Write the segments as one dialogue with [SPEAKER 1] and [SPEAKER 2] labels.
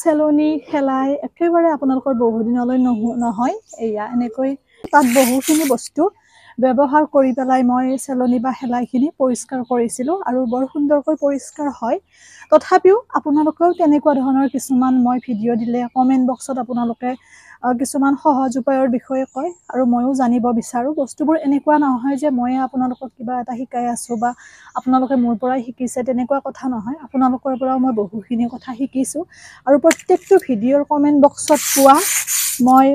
[SPEAKER 1] চেলনি শেলাই একেবাৰে আপোনালোকৰ বহুদিনলৈ নহয় এয়া এনেকৈ তাত বহুখিনি বস্তু ব্যৱহাৰ কৰি পেলাই মই চেলনি বা শেলাইখিনি পৰিষ্কাৰ কৰিছিলোঁ আৰু বৰ সুন্দৰকৈ পৰিষ্কাৰ হয় তথাপিও আপোনালোকেও তেনেকুৱা ধৰণৰ কিছুমান মই ভিডিঅ' দিলে কমেণ্ট বক্সত আপোনালোকে কিছুমান সহজ উপায়ৰ বিষয়ে কয় আৰু ময়ো জানিব বিচাৰোঁ বস্তুবোৰ এনেকুৱা নহয় যে মই আপোনালোকক কিবা এটা শিকাই আছোঁ বা আপোনালোকে মোৰ পৰাই শিকিছে তেনেকুৱা কথা নহয় আপোনালোকৰ পৰাও মই বহুখিনি কথা শিকিছোঁ আৰু প্ৰত্যেকটো ভিডিঅ'ৰ কমেণ্ট বক্সত পোৱা মই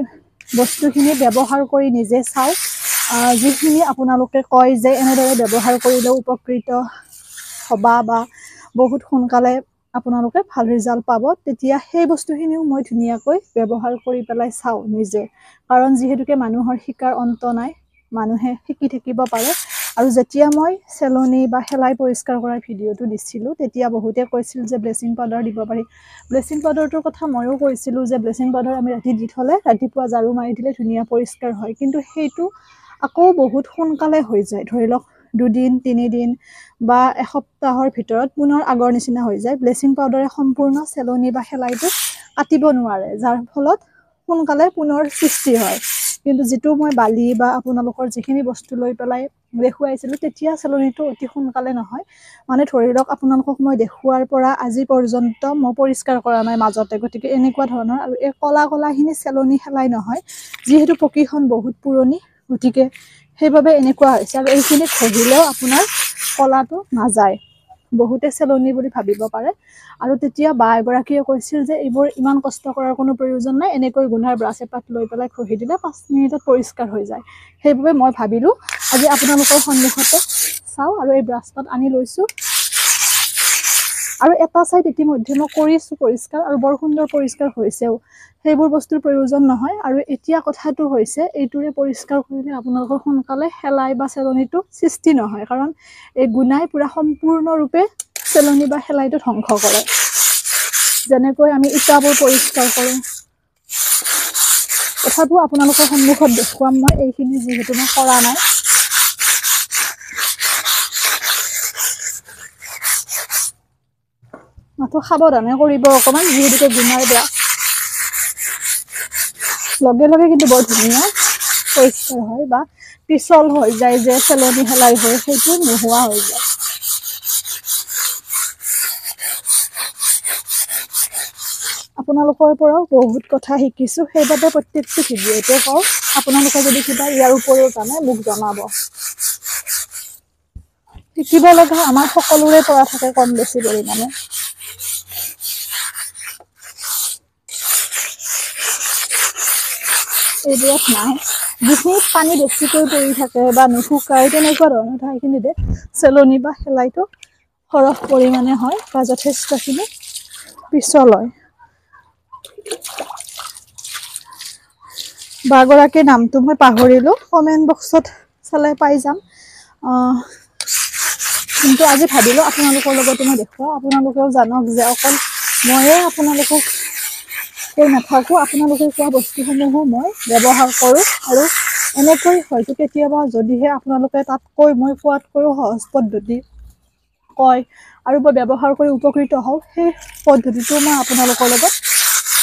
[SPEAKER 1] বস্তুখিনি ব্যৱহাৰ কৰি নিজে চাওঁ যিখিনি আপোনালোকে কয় যে এনেদৰে ব্যৱহাৰ কৰিলেও উপকৃত হবা বা বহুত সোনকালে আপোনালোকে ভাল ৰিজাল্ট পাব তেতিয়া সেই বস্তুখিনিও মই ধুনীয়াকৈ ব্যৱহাৰ কৰি পেলাই চাওঁ নিজে কাৰণ যিহেতুকে মানুহৰ শিকাৰ অন্ত নাই মানুহে শিকি থাকিব পাৰে আৰু যেতিয়া মই চেলনি বা শেলাই পৰিষ্কাৰ কৰাৰ ভিডিঅ'টো দিছিলোঁ তেতিয়া বহুতে কৈছিল যে ব্লিচিং পাউডাৰ দিব পাৰি ব্লিচিং পাউডাৰটোৰ কথা ময়ো কৈছিলোঁ যে ব্লিচিং পাউডাৰ আমি ৰাতি দি থ'লে ৰাতিপুৱা ঝাৰু মাৰি দিলে ধুনীয়া পৰিষ্কাৰ হয় কিন্তু সেইটো আকৌ বহুত সোনকালে হৈ যায় ধৰি লওক 2 দিন 3 দিন বা এসপ্তাহৰ ভিতৰত পুনৰ আগৰ নিচিনা হৈ যায় ব্লিচিং পাউডাৰে সম্পূৰ্ণ চেলনি বা শেলাইটো কাটিব নোৱাৰে যাৰ ফলত সোনকালে পুনৰ সৃষ্টি হয় কিন্তু যেটো মই বালি বা আপোনালোকৰ যিখিনি বস্তু লৈ পেলাই দেখুৱাইছিলোঁ তেতিয়া চেলনিটো অতি সোনকালে নহয় মানে ধৰি লওক আপোনালোকক মই দেখুৱাৰ পৰা আজি পৰ্যন্ত মই পৰিষ্কাৰ কৰা নাই মাজতে গতিকে এনেকুৱা ধৰণৰ আৰু এই কলাখিনি চেলনি শেলাই নহয় যিহেতু পকীখন বহুত পুৰণি গতিকে সেইবাবে এনেকুৱা হৈছে আৰু এইখিনি ঘঁহিলেও আপোনাৰ কলাটো নাযায় বহুতে চেলনি বুলি ভাবিব পাৰে আৰু তেতিয়া বা এগৰাকীয়ে কৈছিল যে এইবোৰ ইমান কষ্ট কৰাৰ কোনো প্ৰয়োজন নাই এনেকৈ গুণাৰ ব্ৰাছ এপাত লৈ পেলাই ঘঁহি দিলে 5 মিনিটত পৰিষ্কাৰ হৈ যায় সেইবাবে মই ভাবিলোঁ আজি আপোনালোকৰ সন্মুখতে চাওঁ আৰু এই ব্ৰাছপাত আনি লৈছোঁ আৰু এটা সাইড ইতিমধ্যে মই কৰিছোঁ পৰিষ্কাৰ আৰু বৰ সুন্দৰ পৰিষ্কাৰ হৈছেও সেইবোৰ বস্তুৰ প্ৰয়োজন নহয় আৰু এতিয়া কথাটো হৈছে এইটোৰে পৰিষ্কাৰ কৰিলে আপোনালোকৰ সোনকালে শেলাই বা চেলনিটো সৃষ্টি নহয় কাৰণ এই গুণাই পুৰা সম্পূৰ্ণৰূপে চেলনি বা শেলাইটো ধ্বংস কৰে যেনেকৈ আমি ইটাবোৰ পৰিষ্কাৰ কৰোঁ তথাপিও আপোনালোকৰ সন্মুখত দেখুৱাম মই এইখিনি যিহেতু মই কৰা নাই মাথো সাৱধানে কৰিব অকমান যিহেতুকে গুণাৰ বেয়া লগে লগে কিন্তু বৰ ধুনীয়া পৰিষ্কাৰ হয় বা পিছল হৈ যায় যে চেলনি শেলাই হয় সেইটো নোহোৱা হৈ যায় আপোনালোকৰ পৰাও বহুত কথা শিকিছোঁ সেইবাবে প্ৰত্যেকটো ভিডিঅ'তে কওঁ আপোনালোকে যদি কিবা ইয়াৰ উপৰিও জানে মোক জনাব শিকিব লগা আমাৰ সকলোৰে পৰা থাকে কম বেছি পৰিমাণে এইবোৰত নাই যিখিনিত পানী বেছিকৈ পৰি থাকে বা নুশুকাই তেনেকুৱা ধৰণৰ ঠাইখিনিতে চেলনি বা শেলাইটো সৰহ পৰিমাণে হয় বা যথেষ্টখিনি পিছল হয় বাগৰাকীৰ নামটো মই পাহৰিলোঁ কমেণ্ট বক্সত চালে পাই যাম কিন্তু আজি ভাবিলোঁ আপোনালোকৰ লগতে মই দেখুৱাওঁ আপোনালোকেও জানক যে অকল ময়ে আপোনালোকক কৈ নাথাকোঁ আপোনালোকে কোৱা বস্তুসমূহো মই ব্যৱহাৰ কৰোঁ আৰু এনেকৈ হয়তো কেতিয়াবা যদিহে আপোনালোকে তাতকৈ মই কোৱাতকৈও সহজ পদ্ধতি কয় আৰু মই ব্যৱহাৰ কৰি উপকৃত হওঁ সেই পদ্ধতিটো মই আপোনালোকৰ লগত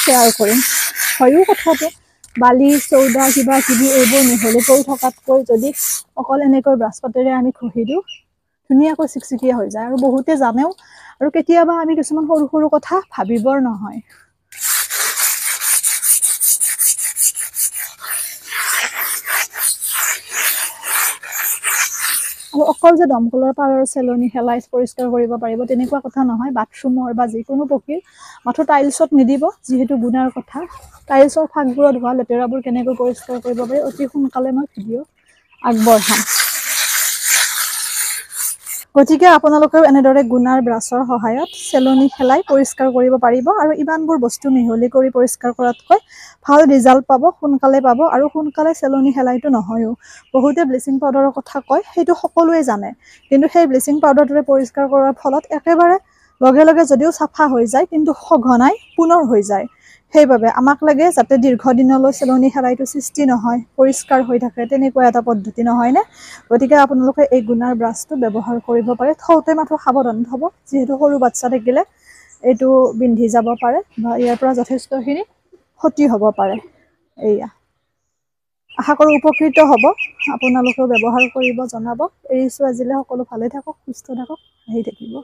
[SPEAKER 1] শ্বেয়াৰ কৰিম হয়ো কথাটো বালি চৌদা কিবা কিবি এইবোৰ মিহলি কৰি থকাতকৈ যদি অকল এনেকৈ ব্ৰাছপাতেৰে আমি ঘঁহি দিওঁ ধুনীয়াকৈ চিকচিকীয়া হৈ যায় আৰু বহুতে জানেও আৰু কেতিয়াবা আমি কিছুমান সৰু সৰু কথা ভাবিবৰ নহয় আৰু অকল যে দমকলৰ পাৰৰ চেলনি শেলাই পৰিষ্কাৰ কৰিব পাৰিব তেনেকুৱা কথা নহয় বাথৰুমৰ বা যিকোনো পকীৰ মাথো টাইলছত নিদিব যিহেতু গুণাৰ কথা টাইলছৰ ফাকবোৰত হোৱা লেতেৰাবোৰ কেনেকৈ পৰিষ্কাৰ কৰিব পাৰি অতি সোনকালে মই ভিডিঅ' আগবঢ়াম গতিকে আপোনালোকেও এনেদৰে গুণাৰ ব্ৰাছৰ সহায়ত চেলনি শেলাই পৰিষ্কাৰ কৰিব পাৰিব আৰু ইমানবোৰ বস্তু মিহলি কৰি পৰিষ্কাৰ কৰাতকৈ ভাল ৰিজাল্ট পাব সোনকালে পাব আৰু সোনকালে চেলনি শেলাইটো নহয়ও বহুতে ব্লিচিং পাউডাৰৰ কথা কয় সেইটো সকলোৱে জানে কিন্তু সেই ব্লিচিং পাউডাৰটোৰে পৰিষ্কাৰ কৰাৰ ফলত একেবাৰে লগে লগে যদিও চাফা হৈ যায় কিন্তু সঘনাই পুনৰ হৈ যায় সেইবাবে আমাক লাগে যাতে দীৰ্ঘদিনলৈ চেলনি শেলাইটো সৃষ্টি নহয় পৰিষ্কাৰ হৈ থাকে তেনেকুৱা এটা পদ্ধতি নহয় নে গতিকে আপোনালোকে এই গুণাৰ ব্ৰাছটো ব্যৱহাৰ কৰিব পাৰে থওঁতে মাত্ৰ সাৱধান হ'ব যিহেতু সৰু বাচ্চা থাকিলে এইটো বিন্ধি যাব পাৰে বা ইয়াৰ পৰা যথেষ্টখিনি ক্ষতি হ'ব পাৰে। এয়া আশা কৰোঁ উপকৃত হ'ব, আপোনালোকেও ব্যৱহাৰ কৰিব জনাব। এৰিছোঁ আজিলৈ, সকলো ভালে থাকক, সুস্থ থাকক, আহি থাকিব।